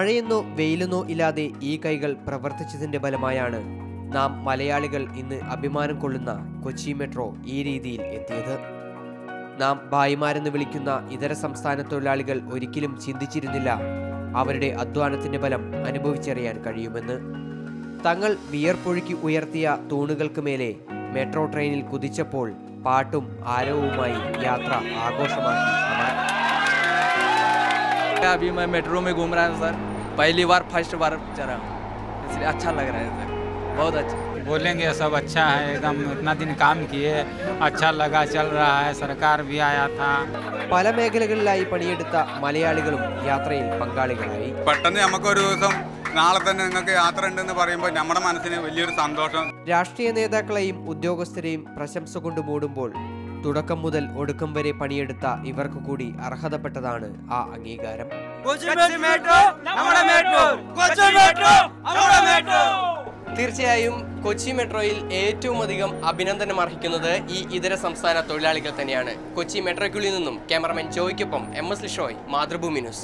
മഴയെന്നോ വെയിലെന്നോ ഇല്ലാതെ ഈ കൈകൾ പ്രവർത്തിച്ചതിന്റെ ഫലമായാണ് നാം മലയാളികൾ ഇന്ന് അഭിമാനം കൊള്ളുന്ന കൊച്ചി മെട്രോ ഈ രീതിയിൽ എത്തിയത്. നാം ഭായിമാരെന്ന് വിളിക്കുന്ന ഇതര സംസ്ഥാന തൊഴിലാളികൾ ഒരിക്കലും ചിന്തിച്ചിരുന്നില്ല അവരുടെ അധ്വാനത്തിന്റെ ഫലം അനുഭവിച്ചറിയാൻ കഴിയുമെന്ന്. തങ്ങൾ വിയർപ്പൊഴുക്കി ഉയർത്തിയ തൂണുകൾക്ക് മേലെ മെട്രോ ട്രെയിനിൽ കുതിച്ചപ്പോൾ പാട്ടും ആരവവുമായി യാത്ര ആഘോഷമാക്കി അവർ. अभी मैं मेट्रो में घूम रहा हूँ सर, पहली बार फर्स्ट बार चढ़ा, इसलिए अच्छा लग रहा है सर, बहुत अच्छा. बोलेंगे सब अच्छा है, एकदम इतना दिन काम किए, अच्छा लगा, चल रहा है, सरकार भी आया था. പല മേഖലകളിലായി പണിയെടുത്ത മലയാളികളും യാത്രയിൽ പങ്കാളികളായി. പെട്ടെന്ന് നമുക്കൊരു ദിവസം നാളെ തന്നെ നിങ്ങൾക്ക് യാത്ര ഉണ്ടെന്ന് പറയുമ്പോൾ നമ്മുടെ മനസ്സിന് വലിയൊരു സന്തോഷം. രാഷ്ട്രീയ നേതാക്കളെയും ഉദ്യോഗസ്ഥരെയും പ്രശംസ കൊണ്ട് മൂടുമ്പോൾ തുടക്കം മുതൽ ഒടുക്കം വരെ പണിയെടുത്ത ഇവർക്ക് കൂടി അർഹതപ്പെട്ടതാണ് ആ അംഗീകാരം. തീർച്ചയായും കൊച്ചി മെട്രോയിൽ ഏറ്റവും അധികം അഭിനന്ദനം അർഹിക്കുന്നത് ഈ ഇതര സംസ്ഥാന തൊഴിലാളികൾ തന്നെയാണ്. കൊച്ചി മെട്രോയ്ക്കുള്ളിൽ നിന്നും ക്യാമറമാൻ ജോയ്ക്കൊപ്പം MS ലിഷോയ്, മാതൃഭൂമി ന്യൂസ്.